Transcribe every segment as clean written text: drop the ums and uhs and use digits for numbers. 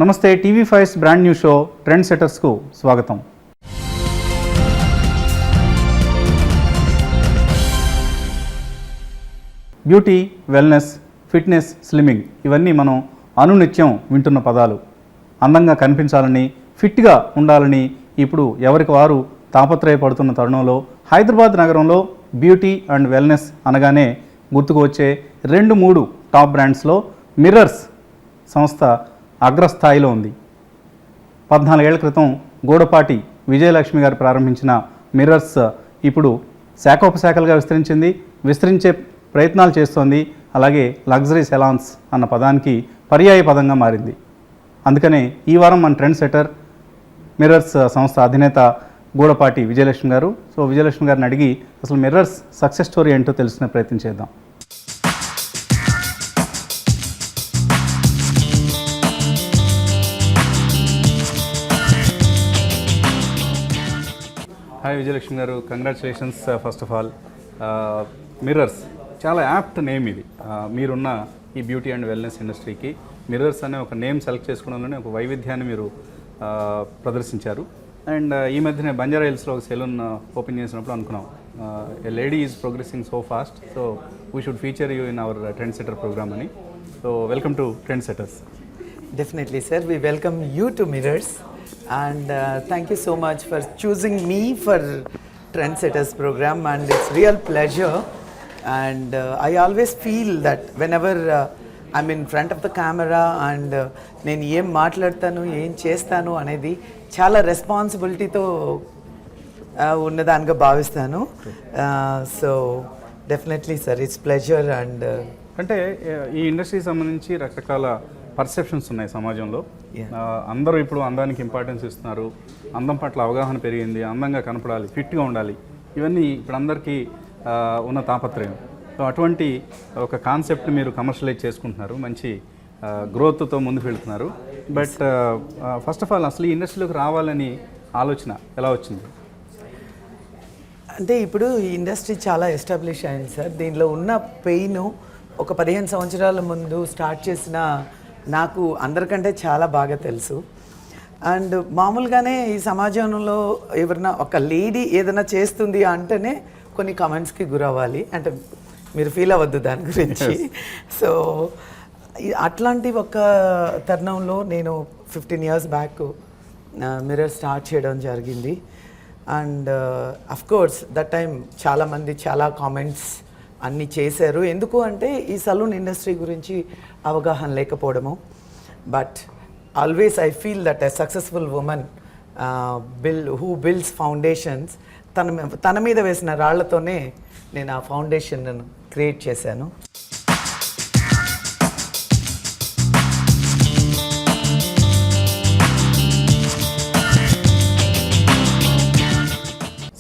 నమస్తే, TV5 brand new show trend సెటర్స్కు స్వాగతం. బ్యూటీ, వెల్నెస్, ఫిట్నెస్, స్లిమ్మింగ్ ఇవన్నీ మనం అనునిత్యం వింటున్న పదాలు. అందంగా కనిపించాలని, ఫిట్గా ఉండాలని ఇప్పుడు ఎవరికి వారు తాపత్రయపడుతున్న తరుణంలో హైదరాబాద్ నగరంలో బ్యూటీ అండ్ వెల్నెస్ అనగానే గుర్తుకు వచ్చే 2-3 టాప్ బ్రాండ్స్లో మిర్రర్స్ సంస్థ అగ్రస్థాయిలో ఉంది. 14 ఏళ్ల క్రితం గూడపాటి విజయలక్ష్మి గారు ప్రారంభించిన మిర్రర్స్ ఇప్పుడు శాఖోపశాఖలుగా విస్తరించే ప్రయత్నాలు చేస్తోంది. అలాగే లగ్జరీ సెలాన్స్ అన్న పదానికి పర్యాయ పదంగా మారింది. అందుకనే ఈ వారం మన ట్రెండ్ సెటర్ మిర్రర్స్ సంస్థ అధినేత గూడపాటి విజయలక్ష్మి గారు. సో విజయలక్ష్మి గారిని అడిగి అసలు మిర్రర్స్ సక్సెస్ స్టోరీ ఏంటో తెలుసుకునే ప్రయత్నం చేద్దాం. హాయ్ విజయలక్ష్మి గారు, congratulations. First of all mirrors చాలా యాప్ట్ నేమ్ ఇది. మీరున్న ఈ బ్యూటీ అండ్ వెల్నెస్ ఇండస్ట్రీకి మిర్రర్స్ అనే ఒక నేమ్ సెలెక్ట్ చేసుకోవడంలోనే ఒక వైవిధ్యాన్ని మీరు ప్రదర్శించారు. అండ్ ఈ మధ్యనే బంజారా హిల్స్లో ఒక సెలూన్ ఓపెన్ చేసినప్పుడు అనుకున్నాం, a lady is progressing so fast, so we should feature you in our trend setter program అని. So welcome to trend setters. Definitely, sir. We welcome you to Mirrors, and thank you so much for choosing me for Trendsetters program, and it's real pleasure. And I always feel that whenever I'm in front of the camera and నేను ఏం మాట్లాడతాను, ఏం చేస్తాను అనేది చాలా రెస్పాన్సిబిలిటీతో ఉన్నదానిగా భావిస్తాను. So definitely sir, it's pleasure. And అంటే ఈ ఇండస్ట్రీకి సంబంధించి రకరకాల పర్సెప్షన్స్ ఉన్నాయి సమాజంలో. అందరూ ఇప్పుడు అందానికి ఇంపార్టెన్స్ ఇస్తున్నారు, అందం పట్ల అవగాహన పెరిగింది, అందంగా కనపడాలి, ఫిట్గా ఉండాలి, ఇవన్నీ ఇప్పుడు అందరికీ ఉన్న తాపత్రయం. సో అటువంటి ఒక కాన్సెప్ట్ మీరు కమర్షియలైజ్ చేసుకుంటున్నారు, మంచి గ్రోత్తో ముందుకు వెళ్తున్నారు. బట్ ఫస్ట్ ఆఫ్ ఆల్ అసలు ఈ ఇండస్ట్రీలోకి రావాలని ఆలోచన ఎలా వచ్చింది? అంటే ఇప్పుడు ఈ ఇండస్ట్రీ చాలా ఎస్టాబ్లిష్ అయింది సార్. దీనిలో ఉన్న పెయిన్ ఒక 15 సంవత్సరాల ముందు స్టార్ట్ చేసిన నాకు అందరికంటే చాలా బాగా తెలుసు. అండ్ మామూలుగానే ఈ సమాజంలో ఎవరైనా ఒక లేడీ ఏదైనా చేస్తుంది అంటేనే కొన్ని కమెంట్స్కి గురవ్వాలి, అంటే మీరు ఫీల్ అవ్వద్దు దాని గురించి. సో అట్లాంటి ఒక తరుణంలో నేను 15 years బ్యాక్ మిర్రర్ స్టార్ట్ చేయడం జరిగింది. అండ్ అఫ్కోర్స్ దట్ టైం చాలామంది చాలా కామెంట్స్ అన్నీ చేశారు. ఎందుకు అంటే ఈ సలూన్ ఇండస్ట్రీ గురించి అవగాహన లేకపోవడము. But always I feel that a successful women who builds foundations, తన మీద వేసిన రాళ్లతోనే నేను ఆ ఫౌండేషన్ క్రియేట్ చేశాను.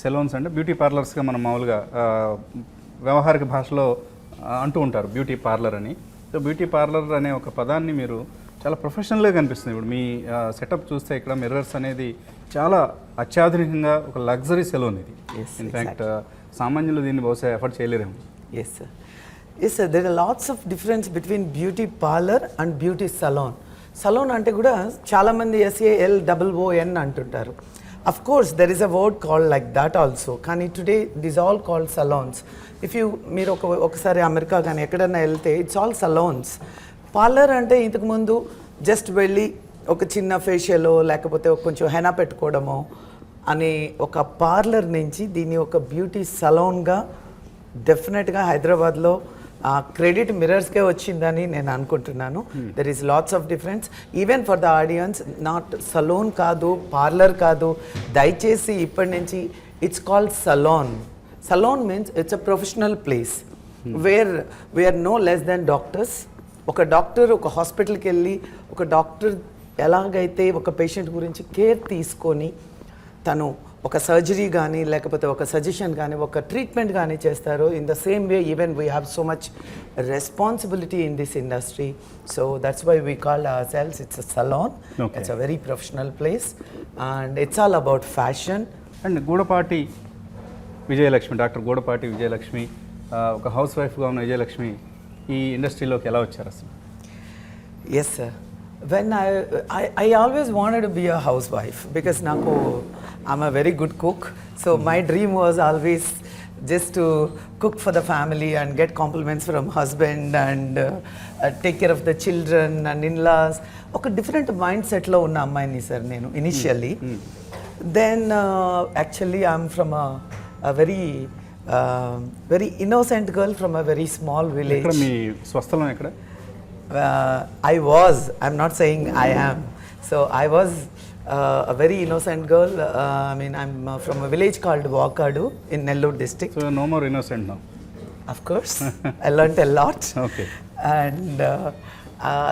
సెలూన్స్ అంటే బ్యూటీ పార్లర్స్గా మనం మామూలుగా వ్యవహారిక భాషలో అంటూ ఉంటారు బ్యూటీ పార్లర్ అని. సో బ్యూటీ పార్లర్ అనే ఒక పదాన్ని మీరు చాలా ప్రొఫెషనల్గా కనిపిస్తుంది. ఇప్పుడు మీ సెటప్ చూస్తే ఇక్కడ మిర్రర్స్ అనేది చాలా అత్యాధునికంగా ఒక లగ్జరీ సెలూన్ ఇది. ఇన్ఫ్యాక్ట్ సామాన్యులు దీన్ని బహుశా ఎఫర్ట్ చేయలేరేమో. Yes sir, yes sir. There are lots of difference between beauty parlour and beauty salon. Salon అంటే కూడా చాలామంది SALOON అంటుంటారు. Of course, there is a word called like that also. కానీ today it is all called salons. If you మీరు ఒకసారి America కానీ ఎక్కడైనా వెళ్తే ఇట్స్ ఆల్ సలోన్స్. పార్లర్ అంటే ఇంతకుముందు జస్ట్ వెళ్ళి ఒక చిన్న ఫేషియలో లేకపోతే కొంచెం హెనా పెట్టుకోవడమో అని ఒక పార్లర్ నుంచి దీన్ని ఒక బ్యూటీ సలోన్గా డెఫినెట్గా హైదరాబాద్లో క్రెడిట్ మిర్రర్స్కే వచ్చిందని నేను అనుకుంటున్నాను. There is lots of difference even for the audience. Not salon కాదు, పార్లర్ కాదు, దయచేసి ఇప్పటి నుంచి it's called salon. Salon means it's a professional place where we are no less than doctors. ఒక డాక్టర్ ఒక హాస్పిటల్కి వెళ్ళి ఒక డాక్టర్ ఎలాగైతే ఒక పేషెంట్ గురించి కేర్ తీసుకొని తను ఒక సర్జరీ కానీ లేకపోతే ఒక సజెషన్ కానీ ఒక ట్రీట్మెంట్ కానీ చేస్తారు, in the same way even we have so much responsibility in this industry. So that's why we call our selves it's a salon. It's a very professional place and it's all about fashion. And Gudapati Vijayalakshmi, doctor Gudapati Vijayalakshmi, ఒక house వైఫ్గా ఉన్న విజయలక్ష్మి ఈ ఇండస్ట్రీలోకి ఎలా వచ్చారు అసలు? Yes sir, when I always wanted to be a housewife because I'm a very good cook. So my dream was always just to cook for the family and get compliments from husband and take care of the children and in-laws. ఒక different mind సెట్లో ఉన్న అమ్మాయిని sir నేను initially. Then actually I'm from a very innocent girl from a very small village. ఎక్కడ మీ స్వస్థలం ఎక్కడ? I'm not saying I am. So I was a very innocent girl. I mean, I'm from a village called Vakadu in Nellore district. So no more innocent now. Of course, I learnt a lot. Okay. And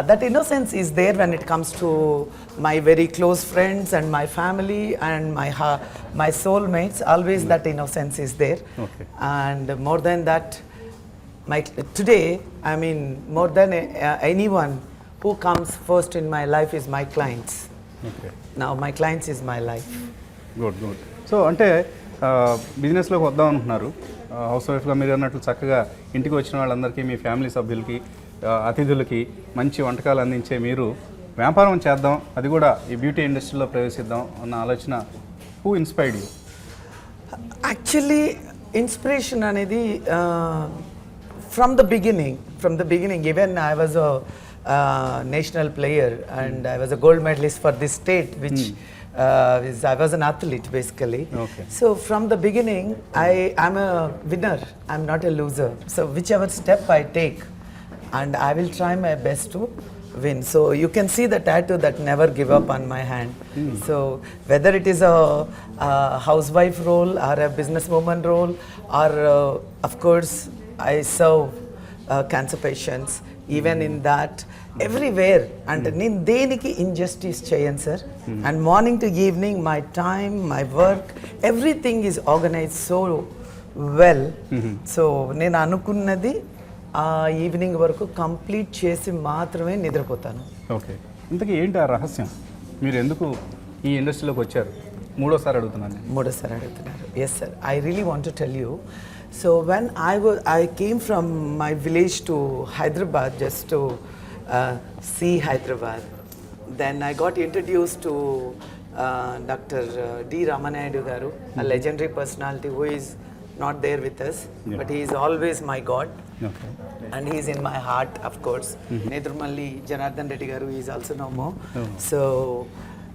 that innocence is there when it comes to my very close friends and my family and my soulmates. Always that innocence is there. Okay. And more than that, today, I mean, more than anyone who comes first in my life is my clients. Okay. Now my clients is my life. Good. So అంటే బిజినెస్లోకి వద్దాం అంటున్నారు. House వైఫ్గా మీరు అన్నట్లు చక్కగా ఇంటికి వచ్చిన వాళ్ళందరికీ, మీ family సభ్యులకి, అతిథులకి మంచి వంటకాలు అందించే మీరు వ్యాపారం చేద్దాం, అది కూడా ఈ బ్యూటీ ఇండస్ట్రీలో ప్రవేశిద్దాం అన్న ఆలోచన who inspired you? Actually, inspiration అనేది from the beginning, even I was a national player and I was a gold medalist for this state, which I was an athlete basically. Okay. So from the beginning, I'm a winner, I'm not a loser. So whichever step I take, and I will try my best to win. So you can see the tattoo that never give up on my hand. So whether it is a housewife role or a businesswoman role, or of course I serve cancer patients, even in that everywhere, and నేను దేనికి injustice చేయను sir. And morning to evening, my time, my work, everything is organized so well. So నేను అనుకున్నది ఆ evening వరకు complete చేసి మాత్రమే నిద్రపోతాను. Okay. ఇంతకీ ఏంటి ఆ రహస్యం? మీరు ఎందుకు ఈ ఇండస్ట్రీలోకి వచ్చారు? మూడోసారి అడుగుతున్నాను. మూడోసారి అడుగుతున్నారు. Yes sir, I really want to tell you. So when I came from my village to Hyderabad just to see Hyderabad. Then I got introduced to Dr. D. Ramanayadu garu, a legendary personality who is not there with us, but he is always my God. Okay. And he is in my heart, of course. Nedrumalli Janardhan Reddy garu is also no more. So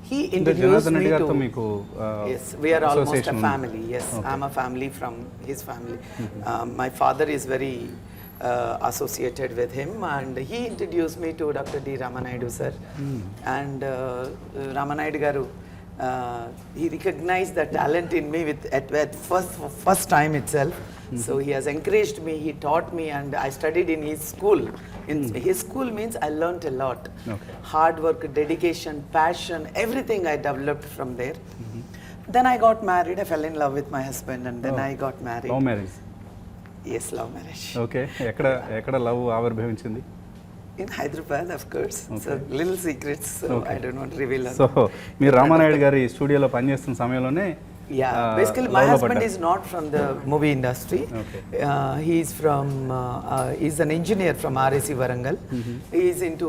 he introduced Janardhan me Reddy గారితో to. మీకు Yes, we are almost a association ఉంది. family. Yes, I'm a family from his family. My father is very associated with him, and he introduced me to Dr. D. Ramanayadu sir. And Ramanayadu garu, he recognized the talent in me at first time itself. So he has encouraged me, he taught me, and I studied in his school. In his school means I learnt a lot. Okay. Hard work, dedication, passion, everything I developed from there. Then I got married, I fell in love with my husband, and then I got married. Love marriage. Yes, love marriage. Okay. ఎక్కడ love ఆవిర్భవించింది? In Hyderabad, of course. So little secrets, so Okay. I don't want to reveal. So మీరు రామానాయుడు గారి స్టూడియోలో పనిచేస్తున్న సమయంలోనే Yeah, basically my husband is not from the movie industry. Okay. He's from, he's an engineer from RAC Warangal. He's into,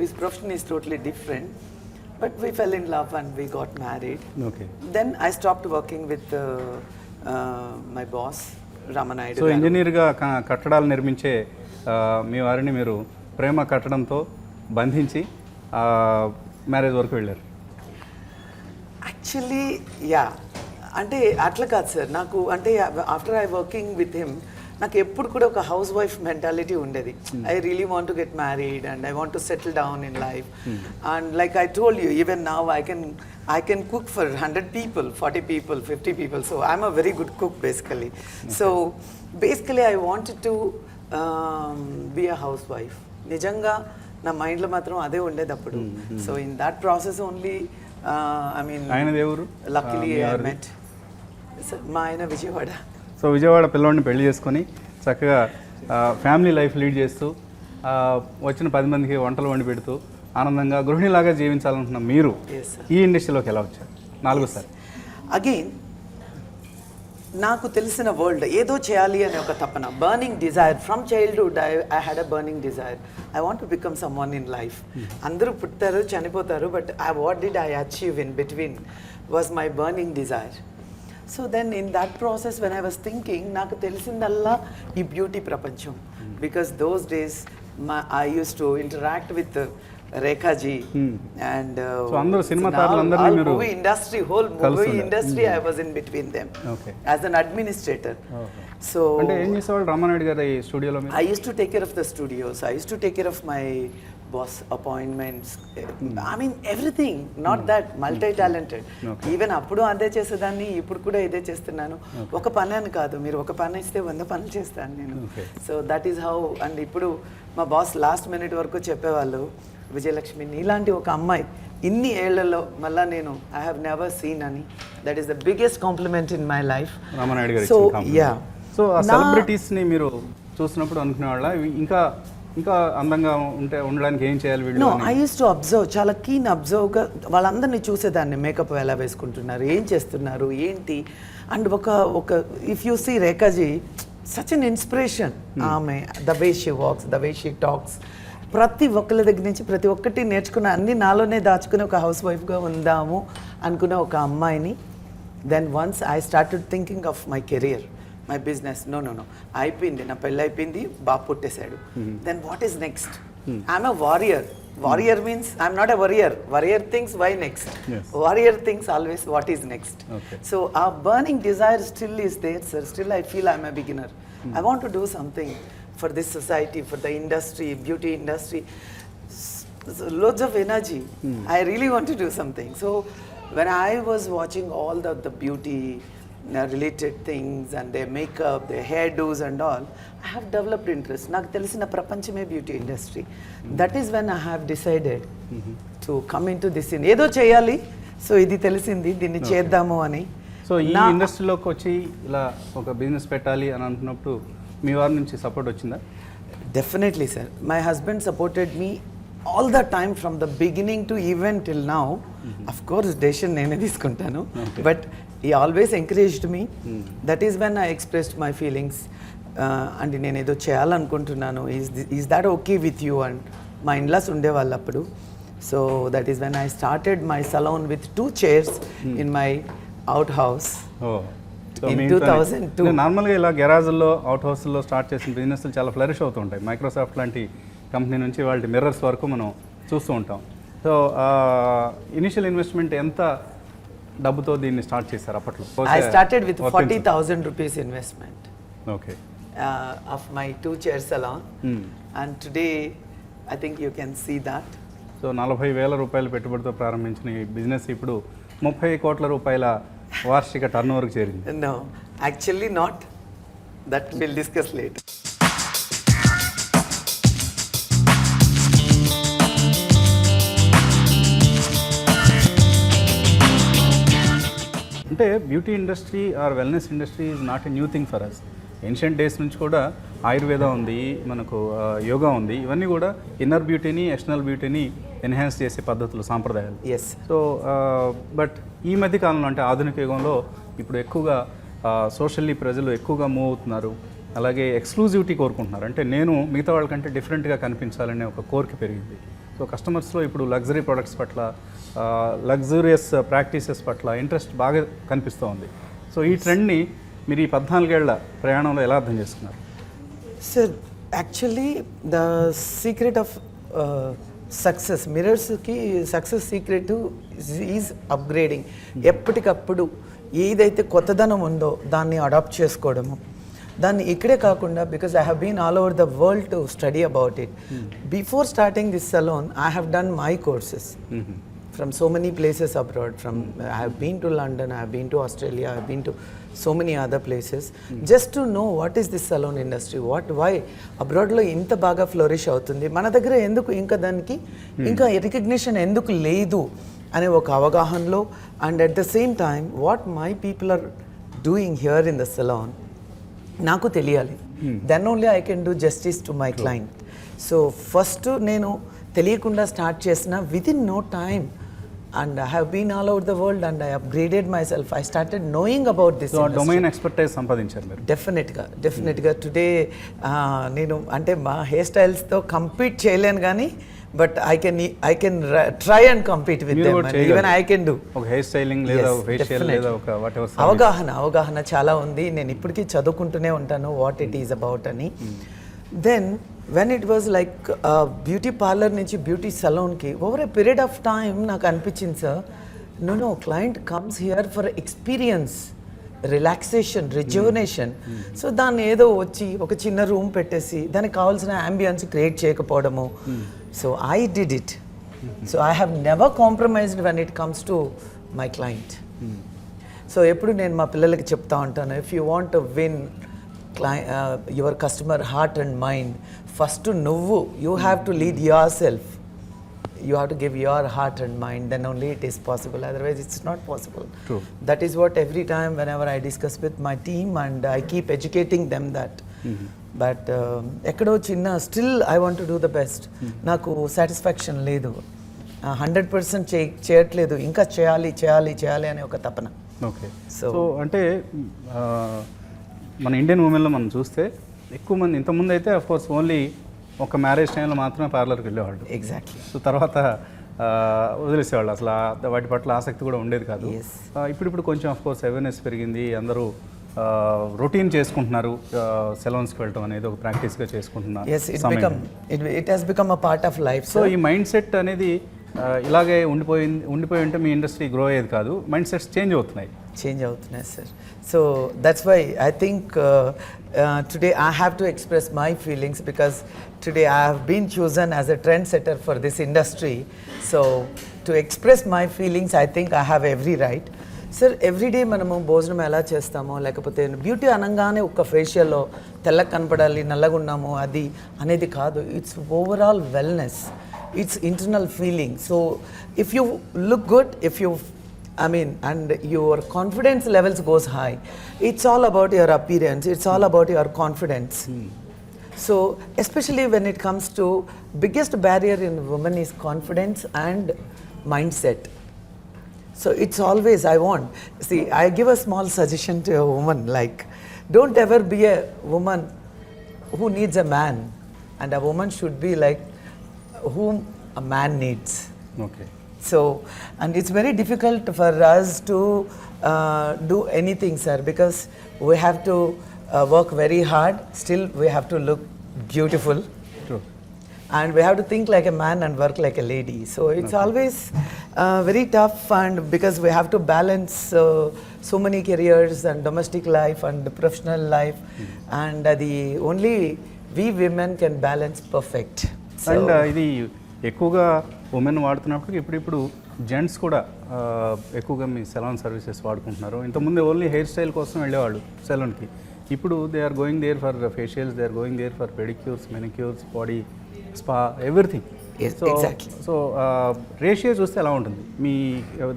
his profession is totally different. But we fell in love and we got married. Okay. Then I stopped working with my boss, Ramanayadu. So ఇంజనీర్గా కట్టడాలు నిర్మించే మీ వారిని మీరు ప్రేమ కట్టడంతో బంధించి marriage వరకు వెళ్ళారు. Actually yeah, అంటే అట్లా కాదు సార్. నాకు అంటే after I working with him, నాకు ఎప్పుడు కూడా ఒక హౌస్ వైఫ్ మెంటాలిటీ ఉండేది. I really want to get married and I want to settle down in life. And like I told you, even now I can cook for 100 people, 40 people, 50 people. So I'm a very good cook basically. So basically I wanted to be a housewife. నిజంగా నా మైండ్లో మాత్రం అదే ఉండేది అప్పుడు. So in that process only I mean ఆయనది ఎవరు? Luckily I met మా ఆయన విజయవాడ. సో విజయవాడ పిల్లోడిని పెళ్లి చేసుకొని చక్కగా ఫ్యామిలీ లైఫ్ లీడ్ చేస్తూ వచ్చిన 10 మందికి వంటలు వండి పెడుతూ ఆనందంగా గృహిణిలాగా జీవించాలనుకున్న మీరు ఈ ఇండస్ట్రీలోకి ఎలా వచ్చారు? 4 సార్. అగైన్ నాకు తెలిసిన వరల్డ్ ఏదో చేయాలి అనే ఒక తపన, burning desire from childhood. I had a burning desire. I want to become some one in life. అందరూ పుట్టారు, చనిపోతారు, but what did I achieve in between was my burning desire. So then in that process when I was thinking, నాకు తెలిసిందల్లా ఈ beauty ప్రపంచం. Because those days I use to interact with Rekha ji and అందరూ cinema తారలందరినీ మీరు movie industry, whole movie industry I was in between them as an administrator. So అంటే ఏం చేసేవాళ్ళు రామానాయుడు గారు ఈ స్టూడియోలో? I used to take care of the studios. I used to take care of my boss appointments. I mean everything. Not that multi-talented. Even అప్పుడు అదే చేసేదాన్ని, ఇప్పుడు కూడా ఇదే చేస్తున్నాను. ఒక పని అని కాదు, మీరు ఒక పని ఇస్తే 100 పనులు చేస్తాను నేను. So that is how. And ఇప్పుడు మా బాస్ లాస్ట్ మినిట్ వరకు చెప్పేవాళ్ళు, విజయలక్ష్మి నీలాంటి ఒక అమ్మాయి ఇన్ని ఏళ్లలో మళ్ళా నేను ఐ హ్యావ్ నెవర్ సీన్ అని. That is the biggest compliment in my life. Ramanaidu గారు. So yeah. సో ఆ సెలబ్రిటీస్ని మీరు చూసినప్పుడు అనుకునేవాళ్ళ ఇంకా ఇంకా అందంగా ఉండడానికి ఏం చేయాలి వీళ్ళు? No, I use to observe, చాలా కీన్ అబ్జర్వ్గా వాళ్ళందరినీ చూసేదాన్ని. మేకప్ ఎలా వేసుకుంటున్నారు, ఏం చేస్తున్నారు, ఏంటి. అండ్ ఒక if you see Rekha ji, such an inspiration. ఆమె the way she walks, the way she talks, ప్రతి ఒక్కరి దగ్గర నుంచి ప్రతి ఒక్కటి నేర్చుకున్న, అన్ని నాలోనే దాచుకుని ఒక హౌస్ వైఫ్గా ఉందాము అనుకున్న ఒక అమ్మాయిని. Then once I started thinking of my career, my business. No అయిపోయింది, నా పెళ్ళి అయిపోయింది, బాబు పుట్టేశాడు. Then what is next? I'm a warrior. Warrior means I'm not a worrier. Worrier things why next, warrior things always what is next. So ఆ burning desire still is there sir. Still I feel I'm a beginner. I want to do something for this society, for the industry, beauty industry. Loads of energy. I really want to do something. So when I was watching all the beauty related things and their makeup, their hairdos and all, I have developed interest. నాకు తెలిసిన ప్రపంచమే beauty industry. That is when I have decided to come into this. ఏదో చేయాలి, so ఇది తెలిసింది, దీన్ని చేద్దాము అని. సో ఈ ఇండస్ట్రీలోకి వచ్చి ఇలా ఒక బిజినెస్ పెట్టాలి అని అనుకున్నప్పుడు మీ వారి నుంచి సపోర్ట్ వచ్చిందా? Definitely sir. My husband supported me all the time from the beginning to even till now. Of course decision నేనే తీసుకుంటాను, but he always encouraged me. That is when I expressed my feelings. And నేను ఏదో చేయాలనుకుంటున్నాను, is that okay with you? And మా in-laws ఉండేవాళ్ళు అప్పుడు. So that is when I started my salon with 2 chairs in my out house. నార్మల్గా ఇలా గెరాజుల్లో, out హౌస్లో start చేసిన బిజినెస్లు చాలా ఫ్లరిష్ అవుతూ ఉంటాయి. మైక్రోసాఫ్ట్ లాంటి కంపెనీ నుంచి వాళ్ళ మిర్రర్స్ వరకు మనం చూస్తూ ఉంటాం. సో ఇనిషియల్ ఇన్వెస్ట్మెంట్ ఎంత డబ్బుతో దీన్ని స్టార్ట్ చేశారు అప్పట్లో? I started with 40,000 rupees investment. Okay. Of my 2 chairs salon. And today I think you can see that. So 40,000 రూపాయల పెట్టుబడితో ప్రారంభించిన ఈ బిజినెస్ ఇప్పుడు 30 కోట్ల రూపాయల వార్షిక టర్నోవర్కి చేరింది. No, actually not. That we'll discuss later. అంటే beauty industry or wellness industry is not a new thing for us. Ancient days నుంచి కూడా ఆయుర్వేద ఉంది, మనకు యోగా ఉంది. ఇవన్నీ కూడా ఇన్నర్ బ్యూటీని, ఎక్స్టర్నల్ బ్యూటీని ఎన్హాన్స్ చేసే పద్ధతులు, సాంప్రదాయాలు. ఎస్. సో బట్ ఈ మధ్య కాలంలో అంటే ఆధునిక యుగంలో ఇప్పుడు ఎక్కువగా సోషల్లీ ప్రజలు ఎక్కువగా మూవ్ అవుతున్నారు. అలాగే ఎక్స్క్లూజివిటీ కోరుకుంటున్నారు. అంటే నేను మిగతా వాళ్ళకంటే డిఫరెంట్గా కనిపించాలనే ఒక కోరిక పెరిగింది. సో కస్టమర్స్లో ఇప్పుడు లగ్జరీ ప్రొడక్ట్స్ పట్ల, లగ్జూరియస్ ప్రాక్టీసెస్ పట్ల ఇంట్రెస్ట్ బాగా కనిపిస్తూ ఉంది. సో ఈ ట్రెండ్ని మీరు ఈ 14 ఏళ్ల ప్రయాణంలో ఎలా అర్థం చేసుకున్నారు? Sir, actually the secret of success, మిర్రర్స్కి సక్సెస్ సీక్రెట్ ఈజ్ అప్గ్రేడింగ్. ఎప్పటికప్పుడు ఏదైతే కొత్తదనం ఉందో దాన్ని అడాప్ట్ చేసుకోవడము. దాన్ని ఇక్కడే కాకుండా, because I have been all over the world to study about it. Before starting this salon I have done my courses from so many places abroad. I have been to London, I have been to Australia, I have been to so many other places, just to know what is this salon industry, why abroad lo inta baga flourish avutundi, mana daggara enduku inka daniki inka recognition enduku ledu ane oka avagahanlo. And at the same time, what my people are doing here in the salon naku teliyali. Then only I can do justice to my client. So first nenu తెలియకుండా start చేసిన, within no time and I have been all over the world and I upgraded myself. I started knowing about this so industry. Domain expertise సంపాదించారు మీరు. డెఫినెట్గా today నేను అంటే మా hair స్టైల్స్తో compete చేయలేను కానీ but I can try and compete with మీరు them కూడా and even I can do. ఒక హెయిర్ స్టైలింగ్ లేదా Yes, ఫేషియల్ definitely. లేదా ఒక వాట్ ఎవర్ అవగాహన చాలా ఉంది. నేను ఇప్పటికీ చదువుకుంటూనే ఉంటాను వాట్ ఇట్ ఈస్ అబౌట్ అని. Then when it was like beauty parlour నుంచి బ్యూటీ సలూన్కి over a period of time నాకు అనిపించింది sir, no client comes here for experience, relaxation, rejuvenation. So దాన్ని ఏదో వచ్చి ఒక చిన్న రూమ్ పెట్టేసి దానికి కావాల్సిన అంబియన్స్ క్రియేట్ చేయకపోవడము. So I did it. So I have never compromised when it comes to my client. So ఎప్పుడు నేను మా పిల్లలకి చెప్తా ఉంటాను, if you want to win your customer heart and mind, first నువ్వు you have to lead your self. You have to give your heart and mind, then only it is possible. Otherwise, it's not possible. True. That is what every time, whenever I discuss with my team, and I keep educating them that. But ekkado chinna, still I want to do the best. Naku satisfaction ledu. 100% చేయట్లేదు, ఇంకా చేయాలి అనే ఒక తపన. Okay. So- so అంటే మన Indian ఉమెన్లో మనం చూస్తే ఎక్కువ మంది ఇంతకుముందు అయితే అఫ్ కోర్స్ ఓన్లీ ఒక మ్యారేజ్ టైంలో మాత్రమే పార్లర్కి వెళ్ళేవాళ్ళు. Exactly. సో తర్వాత వదిలేసేవాళ్ళు, అసలు వాటి పట్ల ఆసక్తి కూడా ఉండేది కాదు. Yes. ఇప్పుడు కొంచెం అఫ్ కోర్స్ అవేర్నెస్ పెరిగింది, అందరూ రొటీన్ చేసుకుంటున్నారు, సెలూన్స్కి వెళ్ళటం అనేది ఒక ప్రాక్టీస్గా చేసుకుంటున్నారు. Yes, it has become a part of life. సో ఈ మైండ్ సెట్ అనేది ఇలాగే ఉండిపోయి ఉంటే మీ ఇండస్ట్రీ గ్రో అయ్యేది కాదు, మైండ్ సెట్స్ చేంజ్ అవుతున్నాయి. Sir. So that's why I think today I have to express my feelings because today I have been chosen as a trend setter for this industry. So to express my feelings I think I have every right. Sir everyday మనము భోజనం ఎలా చేస్తామో, లేకపోతే beauty అనగానే ఒక ఫేషియల్లో తెల్లగా కనపడాలి, నల్లగా ఉన్నాము అది అనేది కాదు. It's overall wellness, it's internal feeling. So if you look good, and your confidence levels goes high, it's all about your appearance, it's all about your confidence. So especially when it comes to biggest barrier in women is confidence and mindset. So it's always I give a small suggestion to a woman, like don't ever be a woman who needs a man, and a woman should be like whom a man needs. Okay. So, and it's very difficult for us to do anything, sir, because we have to work very hard. Still, we have to look beautiful, True. and we have to think like a man and work like a lady. So it's always very tough, and because we have to balance so many careers and domestic life and professional life, and the only we women can balance perfect. So, and ఇది ఎక్కువగా women వాడుతున్నప్పుడు ఇప్పుడు gents కూడా ఎక్కువగా మీ salon services వాడుకుంటున్నారు. ఇంతకుముందు only hair style కోసం వెళ్ళేవాళ్ళు సెలూన్కి, ఇప్పుడు they are going there for facials, they are going there for pedicures, manicures, body spa, everything. Yes, so exactly. So ratio చూస్తే ఎలా ఉంటుంది మీ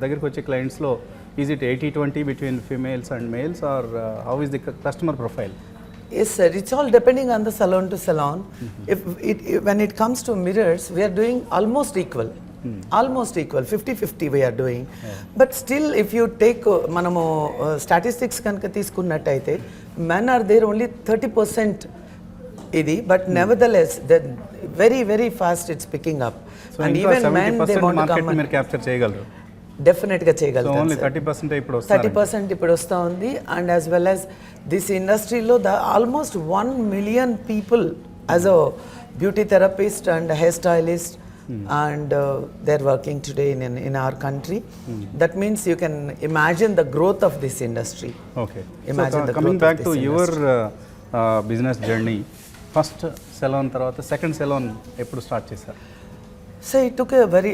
దగ్గరికి వచ్చే క్లయింట్స్లో? Is it 80-20 between females and males, or how is the customer profile? yes, sir. It's all depending on the salon to salon. When it comes to mirrors, we are doing almost equal. Almost equal, 50-50 we are doing. But still, if you take మనము statistics కనుక తీసుకున్నట్టయితే, men are there only 30% ఇది, but nevertheless, very, very fast it's picking up. And even men, they want to market come మీరు capture చేయగలరు. డెఫినెట్గా so చేయగలుగుతాం. Only 30% ఇప్పుడు 30% ఇప్పుడు వస్తూ ఉంది. And as well as this ఇండస్ట్రీలో almost 1 million people as a beauty therapist and hair stylist and they are working today in our country. That means you can imagine the growth of this industry. Okay. Imagine the coming growth of back to this your business journey, first salon తర్వాత second salon ఎప్పుడు start చేశారు? So it took a very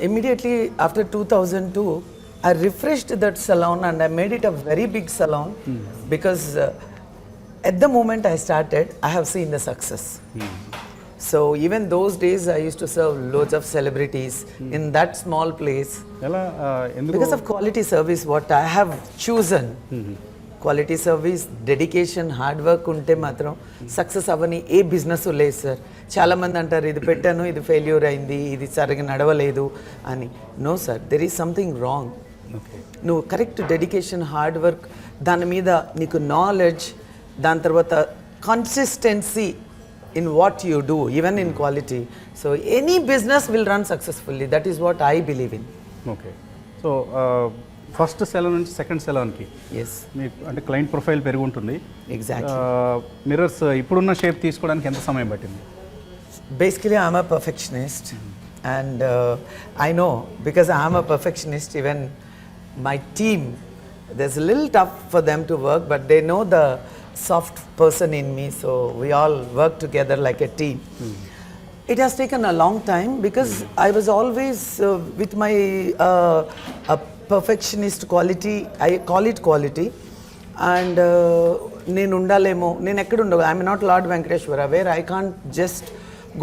immediately after 2002, I refreshed that salon and I made it a very big salon because at the moment I started, I have seen the success. So even those days I used to serve loads of celebrities in that small place ఎలా ఎందుకు? because of quality service what I have chosen. Quality service, dedication, hard work ఉంటే మాత్రం success అవ్వని ఏ business లేదు sir. చాలామంది అంటారు ఇది పెట్టాను, ఇది ఫెయిల్యూర్ అయింది, ఇది సరిగా నడవలేదు అని. No sir, there is something wrong. Okay. నువ్వు కరెక్ట్ డెడికేషన్, హార్డ్ వర్క్, దాని మీద నీకు నాలెడ్జ్, దాని తర్వాత consistency in what you do, even in quality. So any business will run successfully. That is what I believe in. Okay. So first salon నుంచి second సెలన్కి Yes, మీకు అంటే client profile పెరిగి ఉంటుంది. exactly. మిర్రర్స్ ఇప్పుడున్న shape తీసుకోవడానికి ఎంత సమయం పట్టింది? Basically, I'm a perfectionist, and I know because I'm a perfectionist. Even my team, there's a little tough for them to work, but they know the soft person in me, so we all work together like a team. It has taken a long time because I was always with my a perfectionist quality. I call it quality, and నేను ఉండాలేమో, నేను ఎక్కడ ఉండవు. I'm not lord Venkateswara where I can't just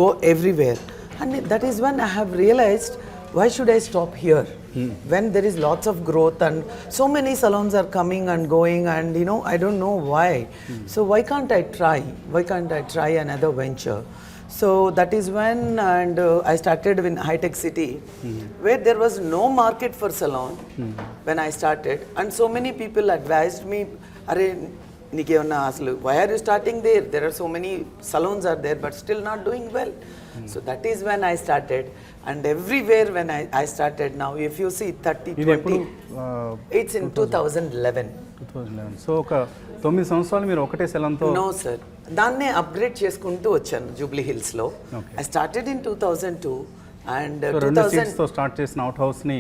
go everywhere, and that is when I have realized, why should I stop here when there is lots of growth and so many salons are coming and going, and you know, I don't know why. So why can't I try another venture? So that is when, and I started in High Tech City, where there was no market for salon when I started, and so many people advised me, "Are నీకేమన్నా అసలు why are you starting there? There are so many salons are there, but still not doing well." So that is when I started, and everywhere when I started now, if you see 30, ఇది ఎప్పుడు 20, it's in 2011. 2011. So ఒక 9 సంవత్సరాలు మీరు ఒకటే సెలన్తో? No sir, దాన్నే upgrade చేసుకుంటూ వచ్చాను Jubilee హిల్స్లో. Okay. I started in 2002, and 2 సీట్స్తో start చేసిన అవుట్ హౌస్ని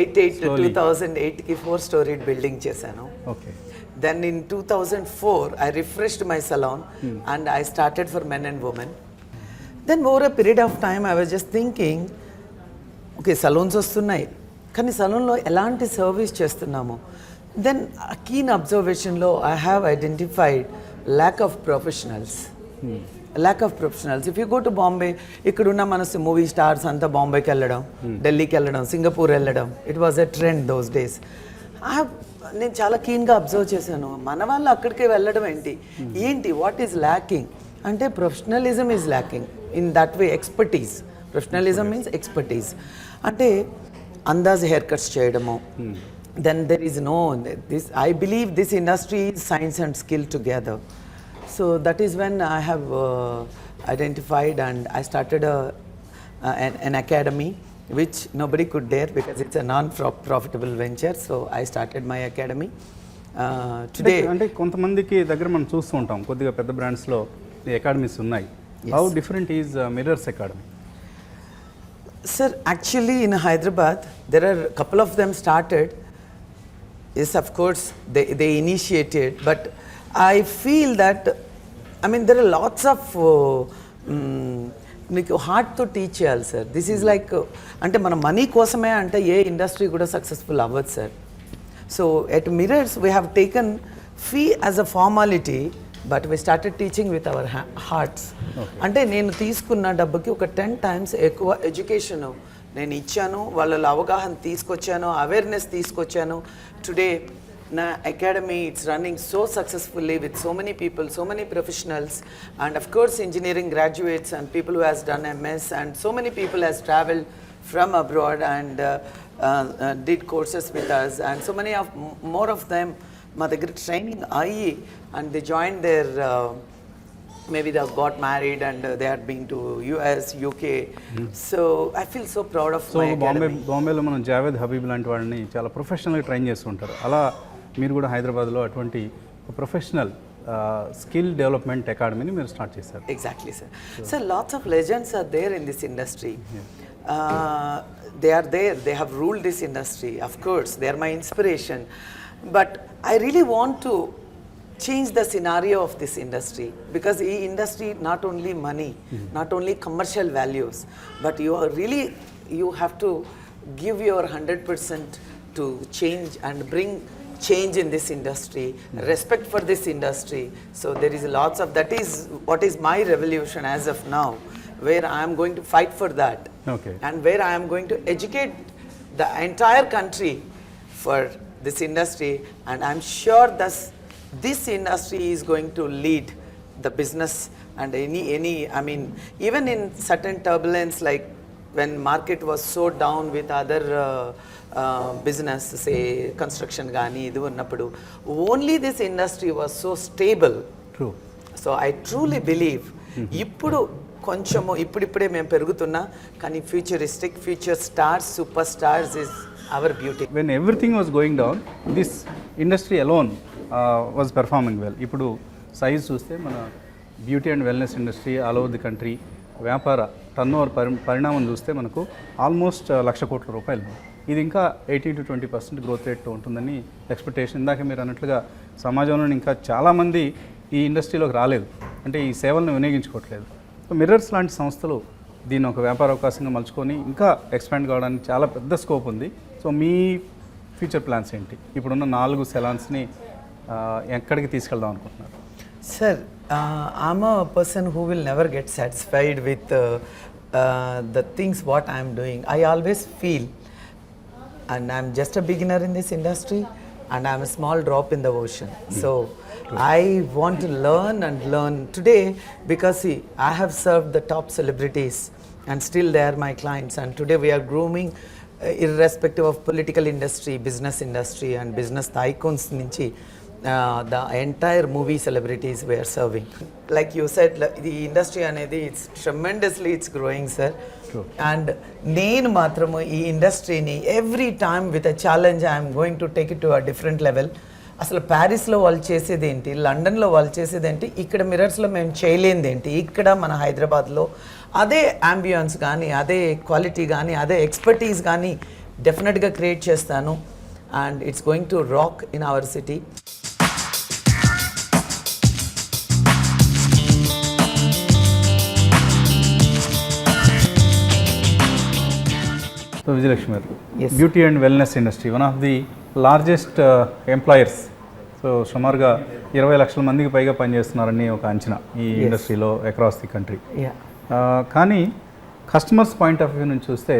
2008కి 4 storied బిల్డింగ్ చేశాను. Okay. Then in 2004, I refreshed my salon and I started for men and women. Then over a period of time, I was just thinking, okay, salons వస్తున్నాయి, కానీ salonలో ఎలాంటి service చేస్తున్నాము? Then a keen observationలో I have identified lack of professionals. If you go to Bombay, ఇక్కడున్న మన movie stars అంతా బాంబేకి వెళ్ళడం, ఢిల్లీకి వెళ్ళడం, సింగపూర్ వెళ్ళడం, it was a trend those days. నేను చాలా కీన్గా అబ్జర్వ్ చేశాను, మన వాళ్ళు అక్కడికే వెళ్ళడం ఏంటి వాట్ ఈజ్ ల్యాకింగ్ అంటే professionalism is lacking in that way. Expertise, professionalism means expertise. అంటే అందాజ్ హెయిర్ కట్స్ చేయడము. Then there is no this, I believe this industry is science and skill together. So that is when I have identified and I started an academy which nobody could dare because it's a non-profitable venture. So I started my academy. Today, అంటే కొంతమందికి దగ్గర మనం చూస్తూ ఉంటాం కొద్దిగా పెద్ద బ్రాండ్స్లో academies ఉన్నాయి. How different is mirrors academy? sir, actually in Hyderabad there are a couple of them started. Yes, of course they initiated, but I feel that, I mean, there are lots of నీకు హార్ట్తో teach చేయాలి sir. This is like, అంటే మన money కోసమే అంటే ఏ industry కూడా successful అవ్వదు sir. So at mirrors we have taken fee as a formality, but we started teaching with our hearts. అంటే నేను తీసుకున్న డబ్బుకి ఒక 10 times ఎక్కువ ఎడ్యుకేషన్ నేను ఇచ్చాను, వాళ్ళలో అవగాహన తీసుకొచ్చాను, అవేర్నెస్ తీసుకొచ్చాను. టుడే నా academy, it's running so successfully with so many people, so many professionals, and of course engineering graduates and people who has done MS, and so many people has traveled from abroad and did courses with us, and so many of more of them మా దగ్గర training అయ్యి and they joined their maybe they have got married and they had been to US, UK. So I feel so proud of my academy. బాంబేలో మనం జావేద్ హబీబ్ లాంటి వాళ్ళని చాలా ప్రొఫెషనల్గా train చేస్తుంటారు. అలా మీరు కూడా హైదరాబాద్లో అటువంటి ప్రొఫెషనల్ స్కిల్ డెవలప్మెంట్ అకాడమీని మీరు స్టార్ట్ చేశారు. Exactly, sir. So lots of legends are there in this industry. They are there, they have ruled this industry. Of course, they are my inspiration. But I really want to change the scenario of this industry, because the industry not only money, not only commercial values, but you have to give your 100% to change and bring change in this industry, respect for this industry. So there is lots of, that is what is my revolution as of now, where I am going to fight for that. Okay. And where I am going to educate the entire country for this industry, and I'm sure this industry is going to lead the business and any I mean even in certain turbulence, like when market was so down with other business, say construction gaani idu unnappudu, only this industry was so stable. True. So I truly believe ఇప్పుడు కొంచెము ఇప్పుడిప్పుడే మేము పెరుగుతున్నా కానీ future stars super stars is our beauty. When everything was going down, this industry alone was performing well. ఇప్పుడు size చూస్తే మన beauty and wellness industry all over the country వ్యాపార turnover పరిణామం చూస్తే మనకు ఆల్మోస్ట్ 1,00,000 కోట్ల రూపాయలు. ఇది ఇంకా 18-20% గ్రోత్ రేట్తో ఉంటుందని ఎక్స్పెక్టేషన్. ఇందాక మీరు అన్నట్లుగా సమాజంలో ఇంకా చాలామంది ఈ ఇండస్ట్రీలోకి రాలేదు, అంటే ఈ సేవలను వినియోగించుకోవట్లేదు. సో మిర్రర్స్ లాంటి సంస్థలు దీన్ని ఒక వ్యాపార అవకాశంగా మలుచుకొని ఇంకా ఎక్స్పాండ్ కావడానికి చాలా పెద్ద స్కోప్ ఉంది. సో మీ ఫ్యూచర్ ప్లాన్స్ ఏంటి? ఇప్పుడున్న 4 సెలాన్స్ని ఎక్కడికి తీసుకెళ్దాం అనుకుంటున్నారు? Sir, I'm a person who will never get satisfied with the things what I'm doing. I always feel, and I'm just a beginner in this industry, and I'm a small drop in the ocean. So I want to learn and learn today, because see, I have served the top celebrities and still they are my clients, and today we are grooming irrespective of political industry, business industry and business tycoons nunchi the entire movie celebrities we are serving. Like you said, the industry anedi it's tremendously it's growing, sir. True. And నేను మాత్రము ఈ ఇండస్ట్రీని every time with a challenge I'm going to take it to a different level. అసలు ప్యారిస్లో వాళ్ళు చేసేది ఏంటి, లండన్లో వాళ్ళు చేసేది ఏంటి, ఇక్కడ మిర్రర్స్లో మేము చేయలేనిది ఏంటి, ఇక్కడ మన హైదరాబాద్లో అదే అంబియన్స్ కానీ అదే క్వాలిటీ కానీ అదే ఎక్స్పర్టీస్ కానీ డెఫినెట్గా క్రియేట్ చేస్తాను. And it's going to rock in our city. So Vijayalakshmi గారు, Yes. Beauty and wellness industry one of the largest employers. So సుమారుగా 20 లక్షల మందికి పైగా పనిచేస్తున్నారని ఒక అంచనా ఈ ఇండస్ట్రీలో అక్రాస్ ది కంట్రీ. యా కానీ కస్టమర్స్ పాయింట్ ఆఫ్ వ్యూ నుంచి చూస్తే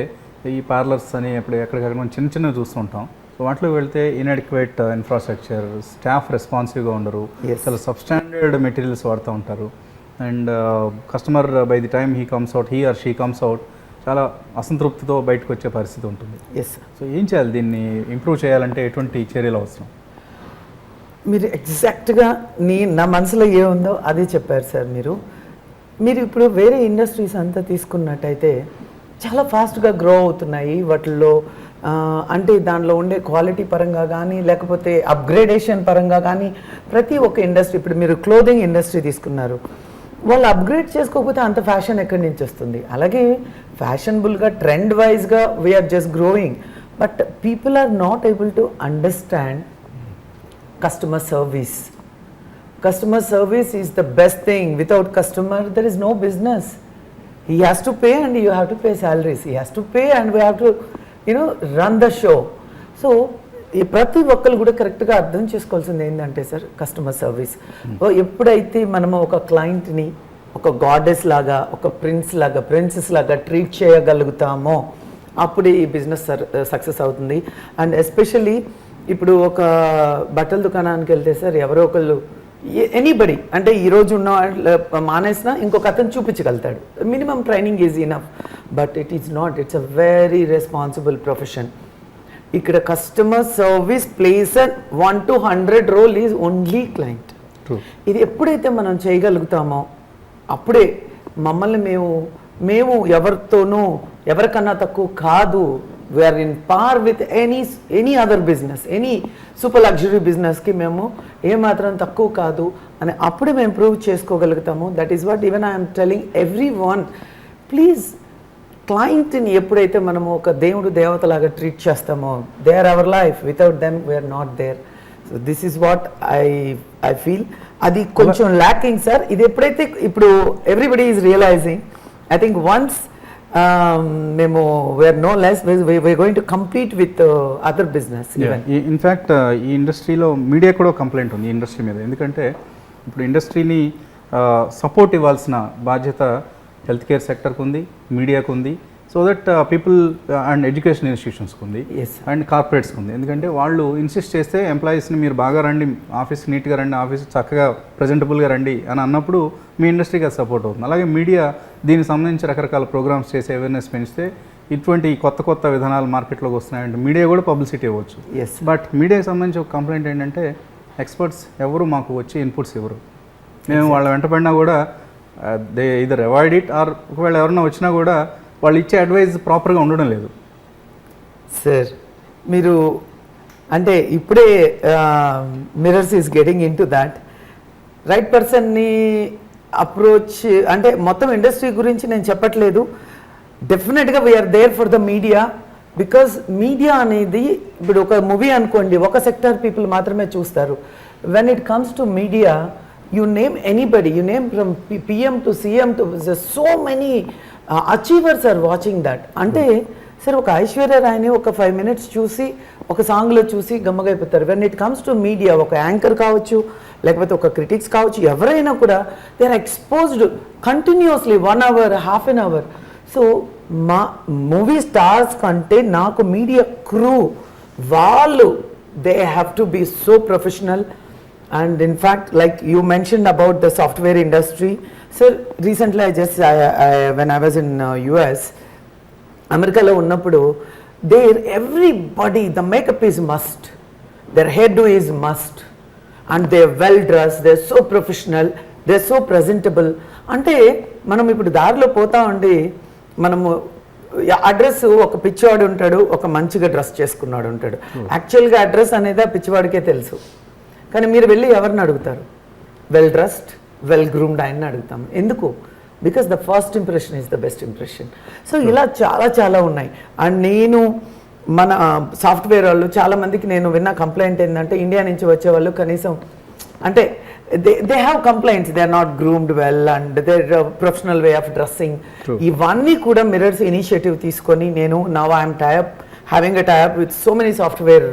ఈ పార్లర్స్ అని ఎక్కడికక్కడ మనం చిన్నవి చూస్తుంటాం. సో వాటిలో వెళ్తే ఇన్అడిక్వేట్ ఇన్ఫ్రాస్ట్రక్చర్, స్టాఫ్ రెస్పాన్సివ్గా ఉండరు, Yes. చాలా సబ్స్టాండర్డ్ మెటీరియల్స్ వాడుతూ ఉంటారు. And customer by the time he comes out, he or she comes out చాలా అసంతృప్తితో బయటకు వచ్చే పరిస్థితి ఉంటుంది. ఎస్. సో ఏం చేయాలి? దీన్ని ఇంప్రూవ్ చేయాలంటే ఎటువంటి చర్యలు అవసరం? మీరు ఎగ్జాక్ట్గా నా మనసులో ఏముందో అదే చెప్పారు సార్. మీరు ఇప్పుడు వేరే ఇండస్ట్రీస్ అంతా తీసుకున్నట్టయితే చాలా ఫాస్ట్గా గ్రో అవుతున్నాయి. వాటిల్లో అంటే దానిలో ఉండే క్వాలిటీ పరంగా కానీ లేకపోతే అప్గ్రేడేషన్ పరంగా కానీ ప్రతి ఒక్క ఇండస్ట్రీ, ఇప్పుడు మీరు క్లోదింగ్ ఇండస్ట్రీ తీసుకున్నారు, వాళ్ళు అప్గ్రేడ్ చేసుకోకపోతే అంత ఫ్యాషన్ ఎక్కడి నుంచి వస్తుంది? అలాగే ఫ్యాషనబుల్గా ట్రెండ్ వైజ్గా we are just growing, but people are not able to understand customer service. Customer service is the best thing. Without customer, there is no business. He has to pay and you have to pay salaries. He has to pay and we have to, run the show. So, ఈ ప్రతి ఒక్కరు కూడా కరెక్ట్గా అర్థం చేసుకోవాల్సింది ఏంటంటే sir, customer service. ఎప్పుడైతే మనము ఒక క్లయింట్ని ఒక గాడెస్ లాగా, ఒక ప్రిన్సెస్ లాగా ట్రీట్ చేయగలుగుతామో అప్పుడే ఈ బిజినెస్ సక్సెస్ అవుతుంది. అండ్ ఎస్పెషల్లీ ఇప్పుడు ఒక బట్టల దుకాణానికి వెళ్తే సార్, ఎవరో ఒకళ్ళు ఎనీబడి అంటే ఈరోజు ఉన్న మానేసినా ఇంకొక అతను చూపించగలుగుతాడు. Minimum training is enough, but it is not. It's a very responsible profession. ఇక్కడ customer service place 1 to 100 role is only client. ఇది ఎప్పుడైతే మనం చేయగలుగుతామో అప్పుడే మమ్మల్ని మేము ఎవరితోనూ ఎవరికన్నా తక్కువ కాదు. We are in par with any other business, any super luxury business కి మేము ఏమాత్రం తక్కువ కాదు అని అప్పుడే మేము ప్రూవ్ చేసుకోగలుగుతాము. That is what even I'm telling every one. Please క్లయింట్ని ఎప్పుడైతే మనము ఒక దేవతలాగా ట్రీట్ చేస్తామో, they are our life, without them we're not there. So this is what I feel. అది కొంచెం ల్యాకింగ్ సార్. ఇది ఎప్పుడైతే ఇప్పుడు everybody is realizing, I think once మేము where no less we're going to compete with other business. In fact ఈ ఇండస్ట్రీలో media కూడా complaint ఉంది ఈ ఇండస్ట్రీ మీద. ఎందుకంటే ఇప్పుడు ఇండస్ట్రీని సపోర్ట్ ఇవ్వాల్సిన బాధ్యత హెల్త్ కేర్ సెక్టర్కి ఉంది, మీడియాకు ఉంది. So that people and education ఇన్స్టిట్యూషన్స్కి ఉంది Yes. అండ్ కార్పొరేట్స్కి ఉంది. ఎందుకంటే వాళ్ళు ఇన్సిస్ట్ చేస్తే ఎంప్లాయీస్ని మీరు బాగా రండి, ఆఫీస్ నీట్గా రండి, ఆఫీస్ చక్కగా ప్రజెంటబుల్గా రండి అని అన్నప్పుడు మీ ఇండస్ట్రీకి అది సపోర్ట్ అవుతుంది. అలాగే మీడియా దీనికి సంబంధించి రకరకాల ప్రోగ్రామ్స్ చేసి అవేర్నెస్ పెంచితే ఇటువంటి కొత్త విధానాలు మార్కెట్లోకి వస్తున్నాయంటే మీడియా కూడా పబ్లిసిటీ ఇవ్వచ్చు. ఎస్ బట్ మీడియాకి సంబంధించి ఒక కంప్లైంట్ ఏంటంటే ఎక్స్పర్ట్స్ ఎవరు మాకు వచ్చి ఇన్పుట్స్ ఇవ్వరు. మేము వాళ్ళ వెంట పడినా కూడా they either avoid it or ఒకవేళ ఎవరైనా వచ్చినా కూడా వాళ్ళు ఇచ్చే అడ్వైజ్ ప్రాపర్గా ఉండడం లేదు. సార్ మీరు అంటే ఇప్పుడే Mirrors is getting into that right పర్సన్ని అప్రోచ్ అంటే మొత్తం ఇండస్ట్రీ గురించి నేను చెప్పట్లేదు. డెఫినెట్గా we are there for the media because media అనేది ఇప్పుడు ఒక మూవీ అనుకోండి ఒక సెక్టర్ పీపుల్ మాత్రమే చూస్తారు. When it comes to media you name anybody, you name from PM to CM to so many achievers are watching that. అంటే సరే ఒక ఐశ్వర్య రాయ్ని ఒక 5 minutes చూసి ఒక సాంగ్లో చూసి గమ్మగైపోతారు. When it comes to media ఒక యాంకర్ కావచ్చు లేకపోతే ఒక క్రిటిక్స్ కావచ్చు ఎవరైనా కూడా they are exposed continuously 1 hour, half an hour. So మా మూవీ స్టార్స్ కంటే నాకు మీడియా క్రూ వాళ్ళు they have to be so professional. And in fact, like you mentioned about the software industry, sir, recently when I was in US, America lo unnappudu, there everybody, the makeup is must, their hairdo is must, and they're well dressed, they're so professional, they're so presentable. Ante manam ippudu darilo pota undi manamu address ఒక పిచ్చివాడు ఉంటాడు ఒక మంచిగా dress చేసుకున్నాడు ఉంటాడు. యాక్చువల్గా address అనేది ఆ పిచ్చివాడికే తెలుసు. కానీ మీరు వెళ్ళి ఎవరిని అడుగుతారు? వెల్ డ్రెస్డ్ వెల్ గ్రూమ్డ్ ఆయన్ని అడుగుతాం. ఎందుకు? Because the first impression is the best impression. So ఇలా చాలా ఉన్నాయి. అండ్ నేను మన సాఫ్ట్వేర్ వాళ్ళు చాలామందికి నేను విన్న కంప్లైంట్ ఏంటంటే ఇండియా నుంచి వచ్చేవాళ్ళు కనీసం అంటే they have complaints, they are not groomed well and their professional way of dressing. ఇవన్నీ కూడా మిరర్స్ ఇనిషియేటివ్ తీసుకొని నేను now I'm having a tie-up with so many software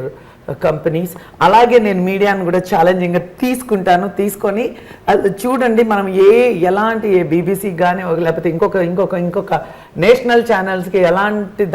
companies. అలాగే నేను మీడియాను కూడా ఛాలెంజింగ్గా తీసుకొని చూడండి మనం ఎలాంటి బీబీసీకి కానీ లేకపోతే ఇంకొక నేషనల్ ఛానల్స్కి ఎలాంటి